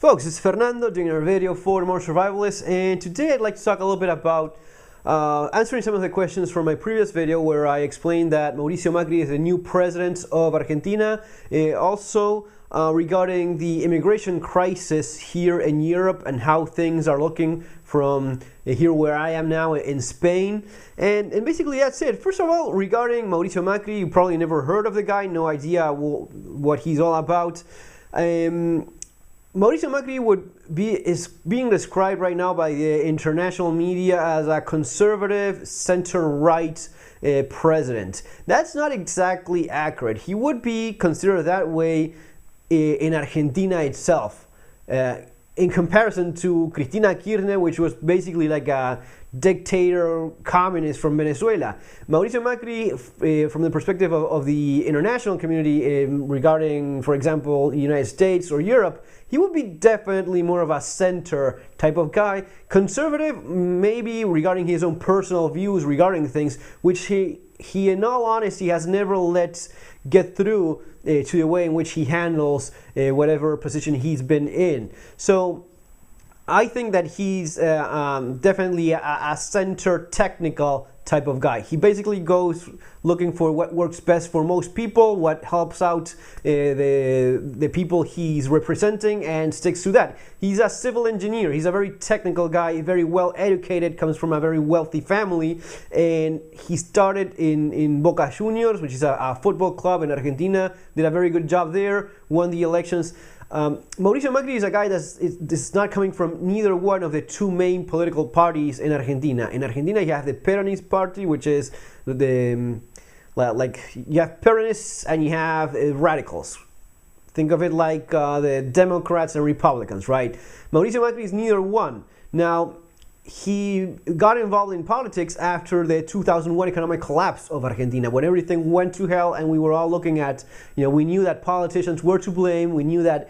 Folks, it's Fernando doing a video for More Survivalists, and today I'd like to talk a little bit about answering some of the questions from my previous video where I explained that Mauricio Macri is the new president of Argentina. Also regarding the immigration crisis here in Europe and how things are looking from here where I am now in Spain. And basically that's it. First of all, regarding Mauricio Macri, you probably never heard of the guy, no idea what he's all about. Mauricio Macri is being described right now by the international media as a conservative center-right president. That's not exactly accurate. He would be considered that way in Argentina itself, in comparison to Cristina Kirchner, which was basically like a dictator communist from Venezuela. Mauricio Macri, from the perspective of the international community regarding, for example, the United States or Europe, he would be definitely more of a center type of guy. Conservative, maybe regarding his own personal views regarding things, which he in all honesty has never let get through to the way in which he handles whatever position he's been in. So I think that he's definitely a center technical type of guy. He basically goes looking for what works best for most people, what helps out the people he's representing, and sticks to that. He's a civil engineer. He's a very technical guy, very well educated, comes from a very wealthy family, and he started in Boca Juniors, which is a football club in Argentina, did a very good job there, won the elections. Mauricio Macri is a guy that's not coming from neither one of the two main political parties in Argentina. In Argentina, you have the Peronist party, which is you have Peronists and you have radicals. Think of it like the Democrats and Republicans, right? Mauricio Macri is neither one. Now, he got involved in politics after the 2001 economic collapse of Argentina, when everything went to hell and we were all looking at, we knew that politicians were to blame, we knew that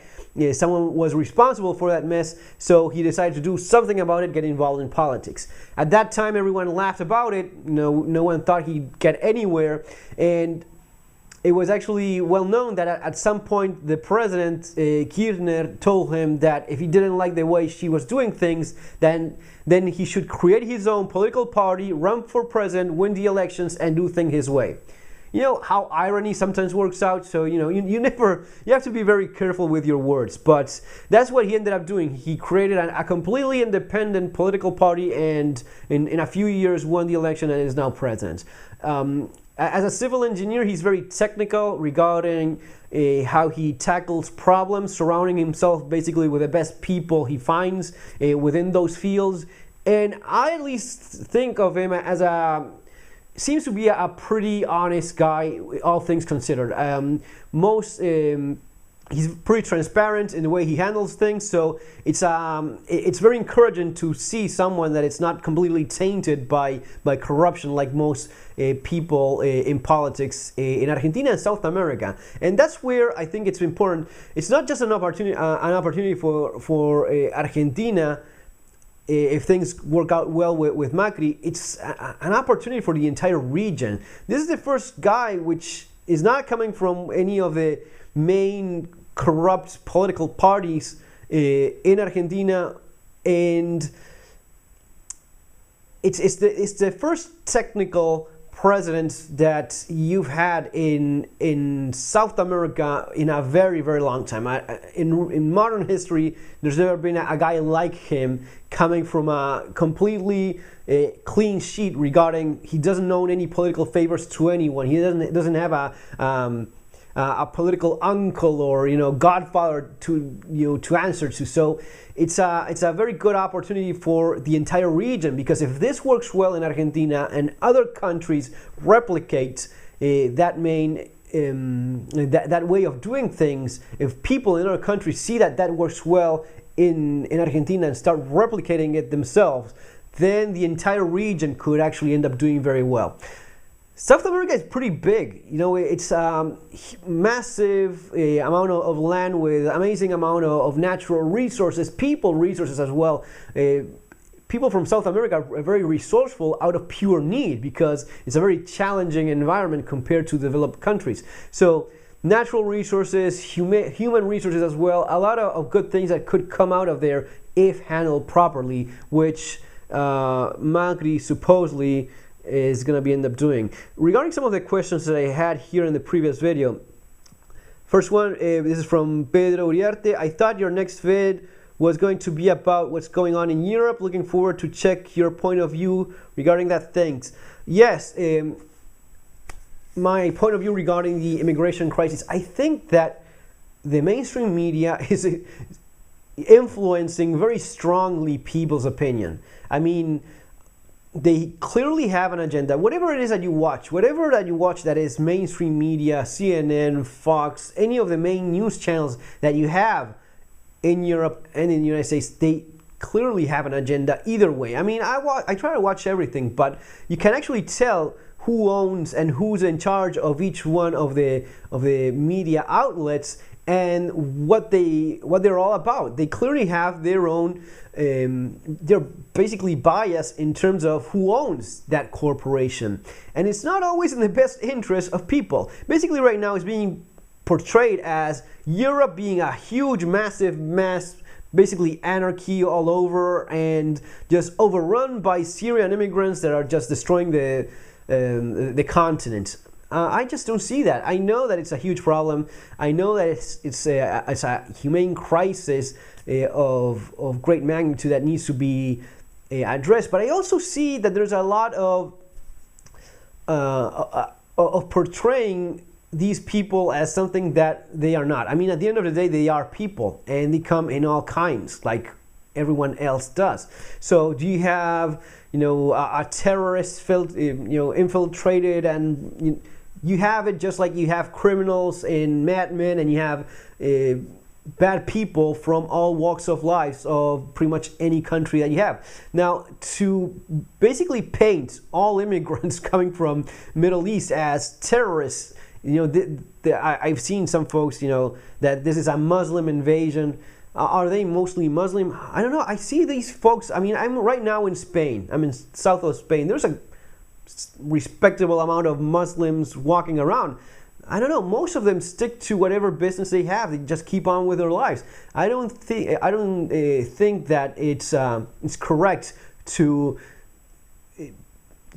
someone was responsible for that mess, so he decided to do something about it, get involved in politics. At that time, everyone laughed about it, no one thought he'd get anywhere, and it was actually well known that at some point the president, Kirchner, told him that if he didn't like the way she was doing things, then he should create his own political party, run for president, win the elections, and do things his way. You know how irony sometimes works out, so you have to be very careful with your words, but that's what he ended up doing. He created a completely independent political party and in a few years won the election and is now president. As a civil engineer, he's very technical regarding how he tackles problems, surrounding himself basically with the best people he finds within those fields. And I at least think of him as seems to be a pretty honest guy, all things considered. He's pretty transparent in the way he handles things, so it's very encouraging to see someone that it's not completely tainted by corruption like most people in politics in Argentina and South America. And that's where I think it's important. It's not just an opportunity for Argentina. If things work out well with Macri, it's an opportunity for the entire region. This is the first guy which is not coming from any of the main corrupt political parties in Argentina, and it's the first technical president that you've had in South America in a very, very long time. In modern history, there's never been a guy like him coming from a completely clean sheet regarding he doesn't own any political favors to anyone. He doesn't have a political uncle or godfather to answer to. So it's a very good opportunity for the entire region, because if this works well in Argentina and other countries replicate that way of doing things, if people in other countries see that works well in Argentina and start replicating it themselves, then the entire region could actually end up doing very well. South America is pretty big. It's a massive amount of land with amazing amount of natural resources, people resources as well. People from South America are very resourceful out of pure need, because it's a very challenging environment compared to developed countries. So natural resources, human resources as well, a lot of good things that could come out of there if handled properly, which Macri supposedly is going to be end up doing. Regarding some of the questions that I had here in the previous video, first one, this is from Pedro Uriarte. I thought your next vid was going to be about what's going on in Europe. Looking forward to check your point of view regarding that. Thanks. Yes, my point of view regarding the immigration crisis, I think that the mainstream media is influencing very strongly people's opinion. I mean, they clearly have an agenda. Whatever it is that you watch, that is mainstream media, CNN, Fox, any of the main news channels that you have in Europe and in the United States, they clearly have an agenda either way. I mean, I try to watch everything, but you can actually tell who owns and who's in charge of each one of the media outlets and what they're all about. They clearly have their own. They're basically biased in terms of who owns that corporation, and it's not always in the best interest of people. Basically, right now, it's being portrayed as Europe being a huge, massive mess, basically anarchy all over, and just overrun by Syrian immigrants that are just destroying the continent. I just don't see that. I know that it's a huge problem. I know that it's a humane crisis of great magnitude that needs to be addressed. But I also see that there's a lot of portraying these people as something that they are not. I mean, at the end of the day, they are people, and they come in all kinds, like everyone else does. So do you have, a terrorist infiltrated, and you have it just like you have criminals in Mad Men, and you have bad people from all walks of life of pretty much any country that you have. Now, to basically paint all immigrants coming from Middle East as terrorists, I've seen some folks, that this is a Muslim invasion. Are they mostly Muslim? I don't know. I see these folks. I mean, I'm right now in Spain. I'm in south of Spain. There's a respectable amount of Muslims walking around. I don't know. Most of them stick to whatever business they have. They just keep on with their lives. I don't think that it's correct to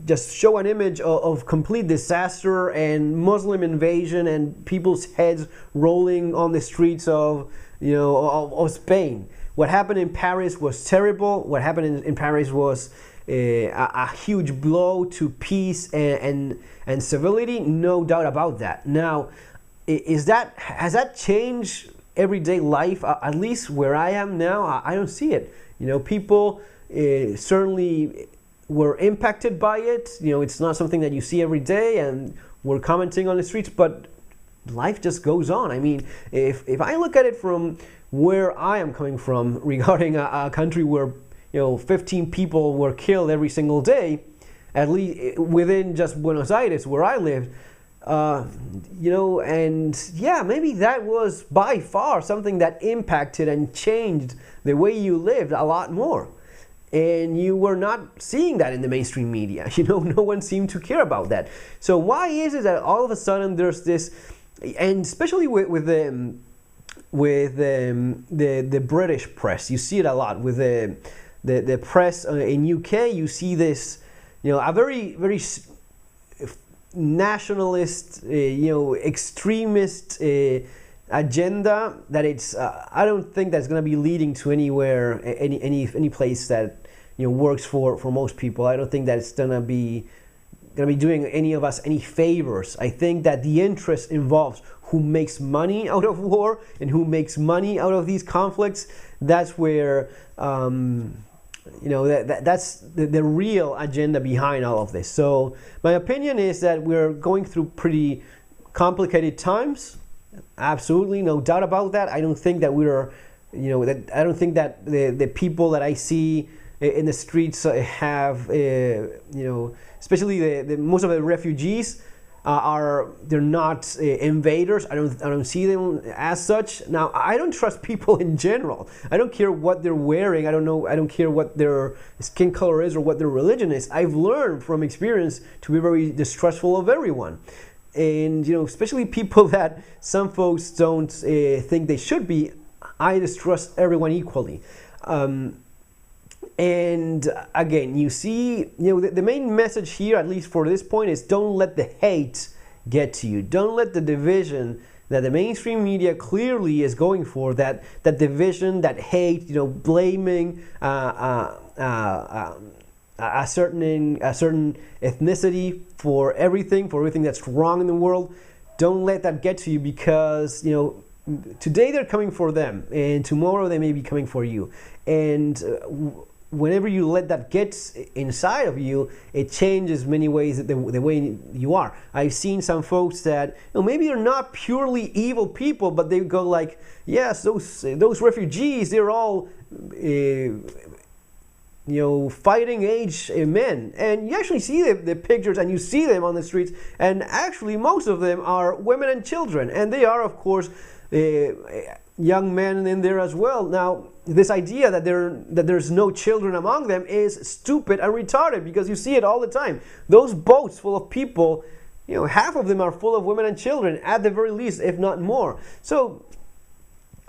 just show an image of complete disaster and Muslim invasion and people's heads rolling on the streets of Spain. What happened in Paris was terrible. What happened in Paris was a huge blow to peace and civility, no doubt about that. Now, has that changed everyday life? At least where I am now, I don't see it. People certainly were impacted by it. It's not something that you see every day, and we're commenting on the streets, but life just goes on. I mean, if I look at it from where I am coming from regarding a country where 15 people were killed every single day, at least within just Buenos Aires where I lived, and yeah, maybe that was by far something that impacted and changed the way you lived a lot more. And you were not seeing that in the mainstream media. No one seemed to care about that. So why is it that all of a sudden there's this, and especially with the British press, you see it a lot with the press in UK. You see this, a very very nationalist, extremist agenda that it's. I don't think that's going to be leading to anywhere, any place that works for most people. I don't think that it's going to be doing any of us any favors. I think that the interest involves who makes money out of war and who makes money out of these conflicts. That's where that's the real agenda behind all of this. So my opinion is that we're going through pretty complicated times. Absolutely, no doubt about that. I don't think that I don't think that the people that I see in the streets have, especially the most of the refugees they're not invaders. I don't see them as such. Now, I don't trust people in general. I don't care what they're wearing. I don't care what their skin color is or what their religion is. I've learned from experience to be very distrustful of everyone. and especially people that some folks don't think they should be, I distrust everyone equally. And again, you see, the main message here, at least for this point, is don't let the hate get to you. Don't let the division that the mainstream media clearly is going for, that division, that hate, blaming a certain ethnicity for everything that's wrong in the world. Don't let that get to you, because today they're coming for them, and tomorrow they may be coming for you. And whenever you let that get inside of you, it changes many ways the way you are. I've seen some folks that maybe they're not purely evil people, but they go like, yes, those refugees, they're all fighting age men. And you actually see the pictures, and you see them on the streets, and actually most of them are women and children, and they are, of course, young men in there as well. Now, this idea that there's no children among them is stupid and retarded, because you see it all the time. Those boats full of people, half of them are full of women and children, at the very least, if not more. So,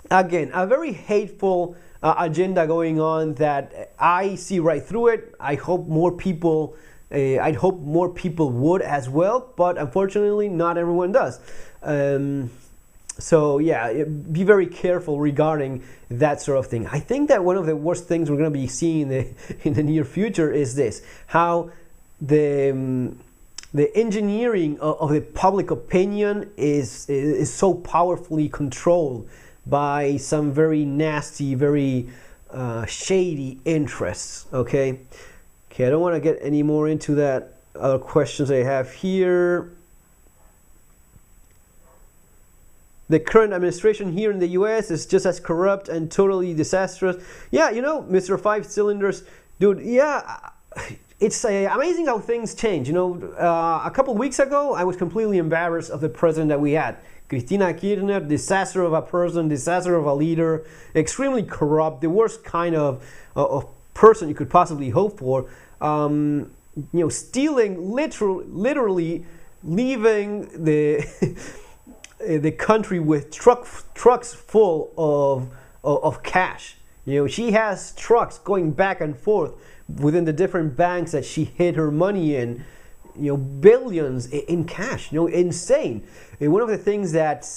again, a very hateful agenda going on that I see right through it. I hope more people would as well, but unfortunately, not everyone does. So yeah, be very careful regarding that sort of thing. I think that one of the worst things we're going to be seeing in the near future is this: how the engineering of the public opinion is so powerfully controlled by some very nasty, very shady interests. Okay, I don't want to get any more into that. Other questions I have here. The current administration here in the U.S. is just as corrupt and totally disastrous. Yeah, Mr. Five Cylinders, dude, yeah, it's amazing how things change. A couple weeks ago, I was completely embarrassed of the president that we had. Cristina Kirchner, disaster of a person, disaster of a leader, extremely corrupt, the worst kind of person you could possibly hope for. Stealing, literally leaving the country with trucks full of cash. She has trucks going back and forth within the different banks that she hid her money in. Billions in cash. Insane. And one of the things that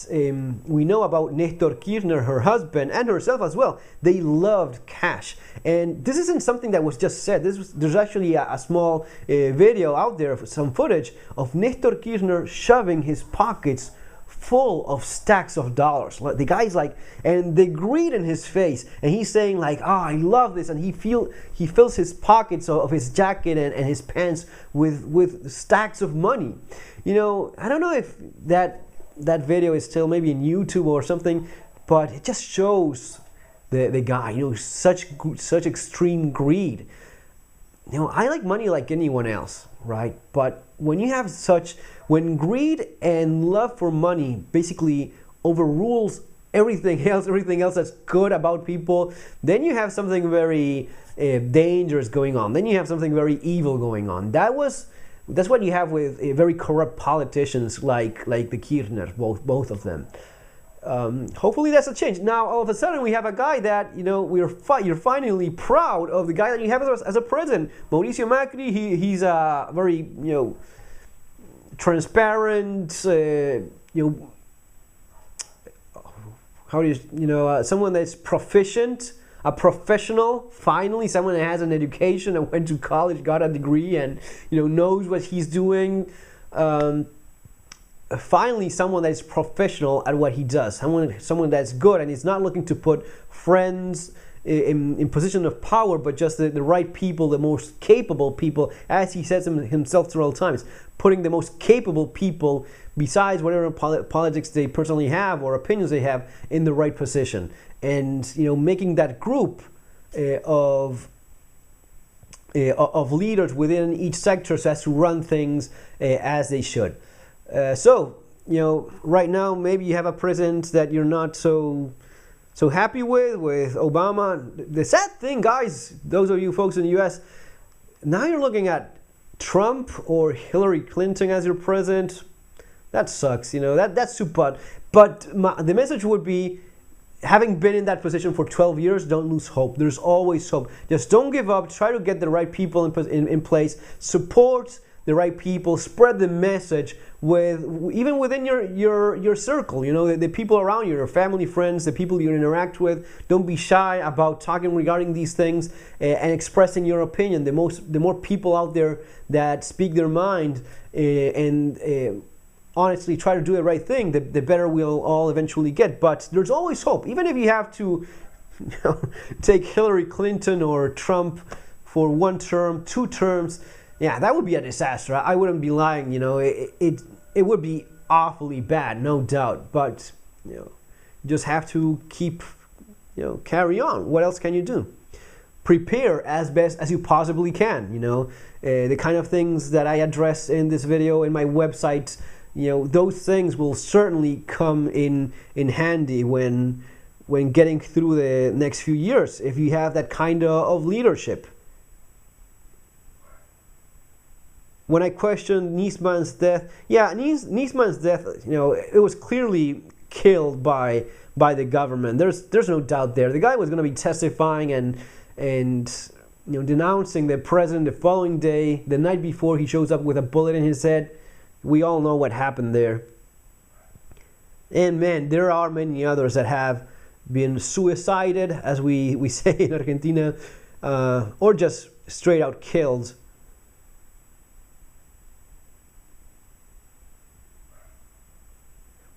we know about Nestor Kirchner, her husband, and herself as well, they loved cash. And this isn't something that was just said. There's actually a small video out there, some footage of Nestor Kirchner shoving his pockets full of stacks of dollars. The guy's like, and the greed in his face, and he's saying like, I love this, and he fills his pockets of his jacket and his pants with stacks of money. I don't know if that video is still maybe in YouTube or something, but it just shows the guy, such extreme greed. I like money like anyone else, right? But when greed and love for money basically overrules everything else that's good about people, then you have something very dangerous going on. Then you have something very evil going on. That's what you have with very corrupt politicians like the Kirchners, both of them. Hopefully that's a change. Now all of a sudden we have a guy that you're finally proud of, the guy that you have as a president, Mauricio Macri. He's a very transparent, how do you someone that's proficient, a professional. Finally, someone that has an education and went to college, got a degree, and knows what he's doing. Finally, someone that is professional at what he does, someone that's good and is not looking to put friends in position of power, but just the right people, the most capable people, as he says himself several times, putting the most capable people, besides whatever politics they personally have or opinions they have, in the right position, and making that group of leaders within each sector so as to run things as they should. So right now maybe you have a president that you're not so happy with Obama. The sad thing, guys, those of you folks in the US, now you're looking at Trump or Hillary Clinton as your president. That sucks, you know, that's super. But the message would be, having been in that position for 12 years, don't lose hope. There's always hope. Just don't give up. Try to get the right people in place. Support the right people. Spread the message even within your circle. You know, the people around you, your family, friends, the people you interact with. Don't be shy about talking regarding these things and expressing your opinion. The more people out there that speak their mind and honestly try to do the right thing, the better we'll all eventually get. But there's always hope. Even if you have to, you know, take Hillary Clinton or Trump for 1 term, 2 terms, yeah, that would be a disaster. I wouldn't be lying, you know. It would be awfully bad, no doubt. But, you know, you just have to keep, you know, carry on. What else can you do? Prepare as best as you possibly can, you know. The kind of things that I address in this video, in my website, you know, those things will certainly come in handy when getting through the next few years, if you have that kind of leadership. When I questioned Nisman's death, yeah, Nisman's death, you know, it was clearly killed by the government. There's no doubt there. The guy was going to be testifying and you know, denouncing the president the following day. The night before, he shows up with a bullet in his head. We all know what happened there. And man, there are many others that have been suicided, as we say in Argentina, or just straight out killed.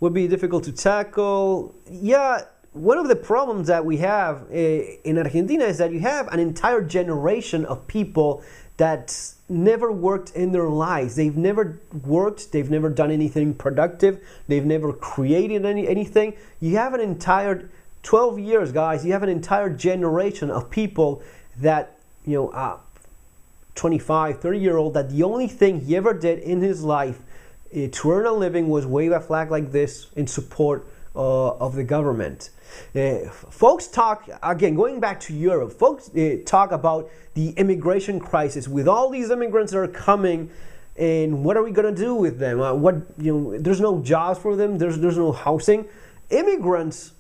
Would be difficult to tackle. Yeah, one of the problems that we have in Argentina is that you have an entire generation of people that never worked in their lives. They've never worked, they've never done anything productive, they've never created anything. You have an entire 12 years, guys, you have an entire generation of people that, you know, 25, 30-year-old, that the only thing he ever did in his life to earn a living was wave a flag like this in support of the government. Folks talk, again, going back to Europe, folks talk about the immigration crisis. With all these immigrants that are coming, and what are we going to do with them? There's no jobs for them, there's no housing. Immigrants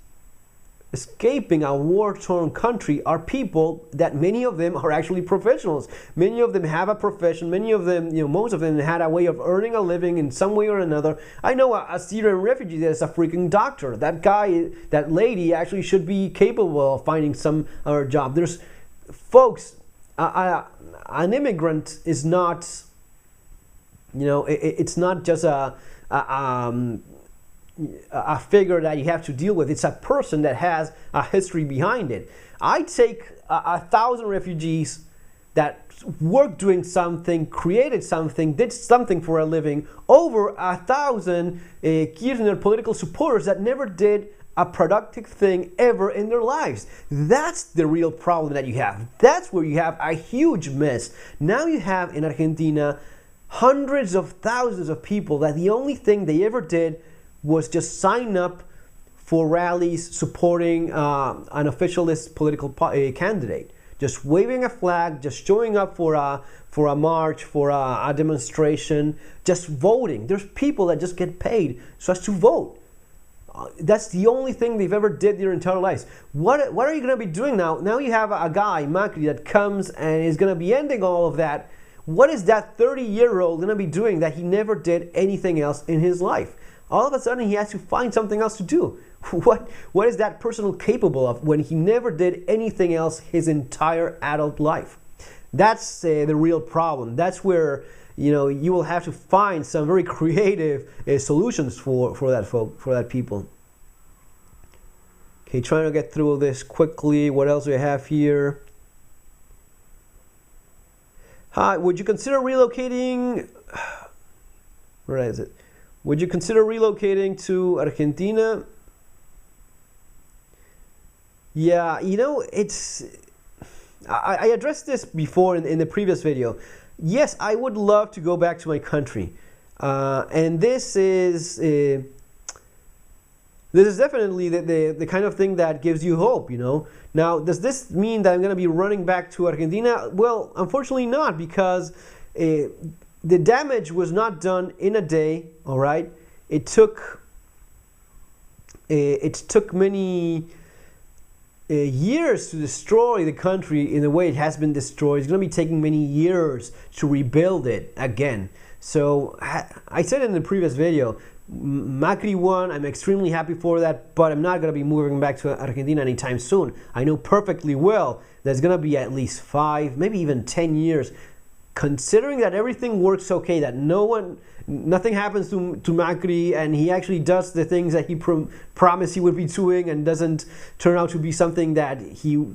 escaping a war-torn country are people that many of them are actually professionals. Many of them have a profession. Many of them, you know, most of them had a way of earning a living in some way or another. I know a Syrian refugee that is a freaking doctor. That guy, that lady actually should be capable of finding some other job. There's, folks, an immigrant is not, you know, it's not just a figure that you have to deal with. It's a person that has a history behind it. I take 1,000 refugees that worked doing something, created something, did something for a living, over 1,000 Kirchner political supporters that never did a productive thing ever in their lives. That's the real problem that you have. That's where you have a huge mess. Now you have in Argentina hundreds of thousands of people that the only thing they ever did was just sign up for rallies supporting an officialist political candidate. Just waving a flag, just showing up for a march, for a demonstration, just voting. There's people that just get paid so as to vote. That's the only thing they've ever did their entire lives. What are you going to be doing now? Now you have a guy, Macri, that comes and is going to be ending all of that. What is that 30-year-old going to be doing that he never did anything else in his life? All of a sudden, he has to find something else to do. What is that person capable of when he never did anything else his entire adult life? That's the real problem. That's where, you know, you will have to find some very creative solutions for that people. Okay, trying to get through this quickly. What else do we have here? Hi, would you consider relocating? Where is it? Would you consider relocating to Argentina? Yeah, you know, I addressed this before in the previous video. Yes, I would love to go back to my country. And this is definitely the kind of thing that gives you hope, you know. Now, does this mean that I'm going to be running back to Argentina? Well, unfortunately not, because the damage was not done in a day, all right? it took many years to destroy the country in the way it has been destroyed. It's going to be taking many years to rebuild it again. So I said in the previous video, Macri won. I'm extremely happy for that, but I'm not going to be moving back to Argentina anytime soon. I know perfectly well there's going to be at least 5, maybe even 10 years, considering that everything works okay, that nothing happens to Macri, and he actually does the things that he promised he would be doing, and doesn't turn out to be something that he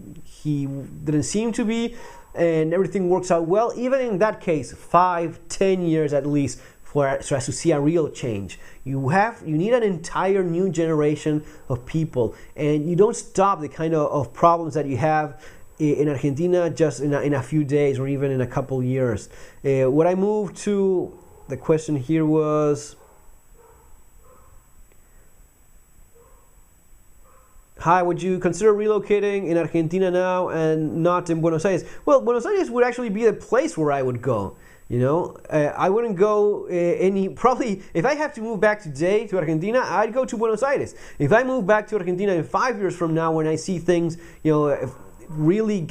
didn't seem to be, and everything works out well. Even in that case, 5-10 years at least so as to see a real change. You need an entire new generation of people, and you don't stop the kind of problems that you have in Argentina just in a few days or even in a couple years. What I moved to, the question here was, hi, would you consider relocating in Argentina now and not in Buenos Aires? Well, Buenos Aires would actually be the place where I would go. You know, I wouldn't go probably, if I have to move back today to Argentina, I'd go to Buenos Aires. If I move back to Argentina in 5 years from now, when I see things, really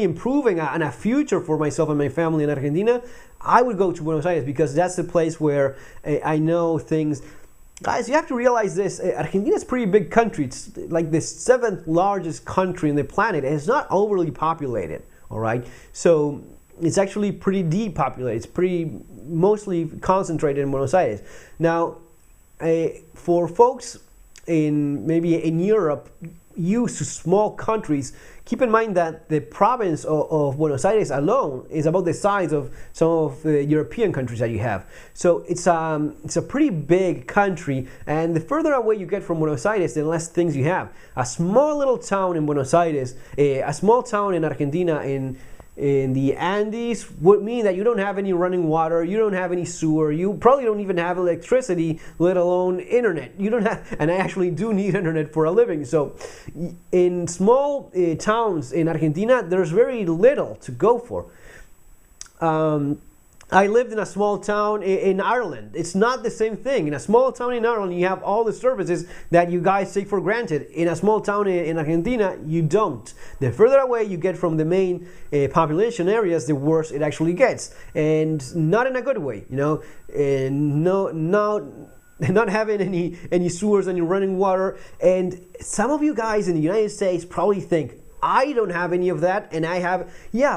improving and a future for myself and my family in Argentina, I would go to Buenos Aires, because that's the place where I know things. Guys, you have to realize this. Argentina is a pretty big country. It's like the 7th largest country on the planet. It's not overly populated, all right? So it's actually pretty depopulated. It's mostly concentrated in Buenos Aires. Now, for folks maybe in Europe, used to small countries, keep in mind that the province of Buenos Aires alone is about the size of some of the European countries that you have. So it's a pretty big country, and the further away you get from Buenos Aires, the less things you have. A small little town in Buenos Aires, a small town in Argentina in the Andes would mean that you don't have any running water, you don't have any sewer, you probably don't even have electricity, let alone internet. You don't have, and I actually do need internet for a living. So in small towns in Argentina, there's very little to go for. I lived in a small town in Ireland. It's not the same thing. In a small town in Ireland, you have all the services that you guys take for granted. In a small town in Argentina, you don't. The further away you get from the main population areas, the worse it actually gets. And not in a good way, not having any sewers, any running water. And some of you guys in the United States probably think, I don't have any of that, and I have,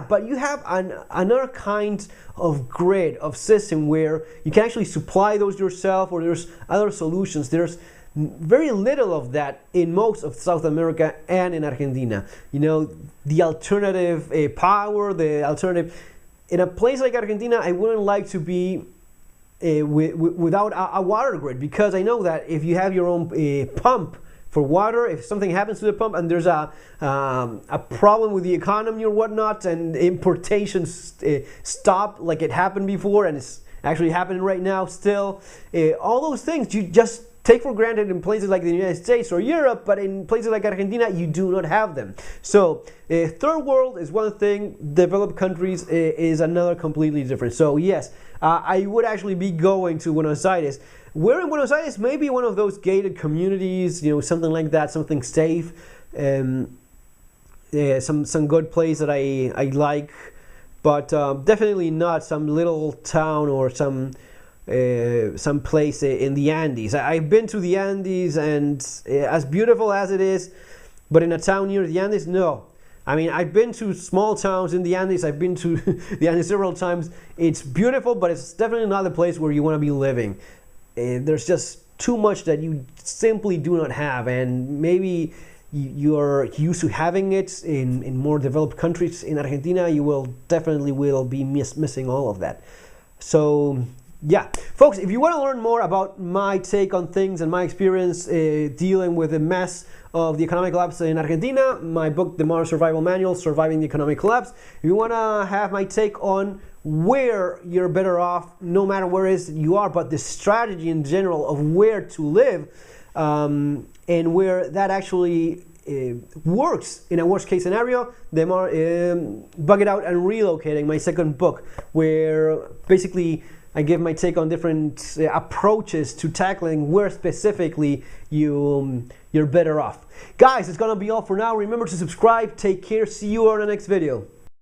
but you have another kind of grid, of system where you can actually supply those yourself, or there's other solutions. There's very little of that in most of South America and in Argentina. The alternative power, the alternative, in a place like Argentina, I wouldn't like to be without a water grid, because I know that if you have your own pump for water, if something happens to the pump and there's a problem with the economy or whatnot, and importations stop like it happened before, and it's actually happening right now still, all those things you just take for granted in places like the United States or Europe, but in places like Argentina, you do not have them. So third world is one thing, developed countries is another completely different. So yes, I would actually be going to Buenos Aires. Where in Buenos Aires, maybe one of those gated communities, something like that, something safe, some good place that I like, but definitely not some little town or some place in the Andes. I've been to the Andes, and as beautiful as it is, but in a town near the Andes, no. I mean, I've been to small towns in the Andes. I've been to the Andes several times. It's beautiful, but it's definitely not the place where you want to be living. There's just too much that you simply do not have, and maybe you're used to having it in more developed countries. In Argentina, you will definitely be missing all of that. So yeah, folks, if you want to learn more about my take on things and my experience dealing with the mess of the economic collapse in Argentina, my book, The Modern Survival Manual, Surviving the Economic Collapse. If you want to have my take on where you're better off, no matter where it is you are, but the strategy in general of where to live, and where that actually works in a worst case scenario, Bug It Out and Relocating, my second book, where basically I give my take on different approaches to tackling where specifically you're better off. Guys, it's gonna be all for now. Remember to subscribe. Take care. See you on the next video.